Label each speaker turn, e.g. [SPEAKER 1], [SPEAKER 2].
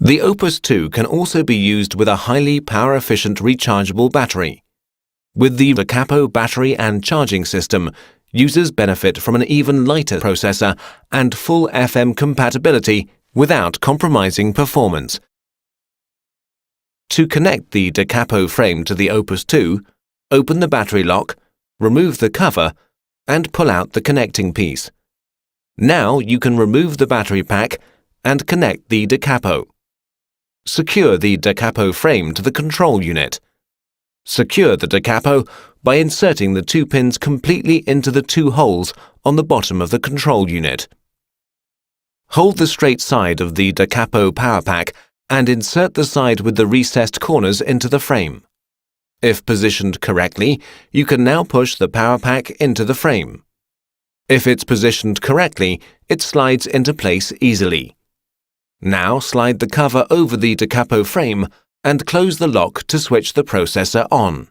[SPEAKER 1] The OPUS 2 can also be used with a highly power-efficient rechargeable battery. With the da capo battery and charging system, users benefit from an even lighter processor and full FM compatibility without compromising performance. To connect the da capo frame to the OPUS 2, open the battery lock, remove the cover, and pull out the connecting piece. Now you can remove the battery pack and connect the da capo. Secure the da capo frame to the control unit. Secure the da capo by inserting the 2 pins completely into the 2 holes on the bottom of the control unit. Hold the straight side of the da capo power pack and insert the side with the recessed corners into the frame. If positioned correctly, you can now push the power pack into the frame. If it's positioned correctly, it slides into place easily. Now slide the cover over the da capo frame and close the lock to switch the processor on.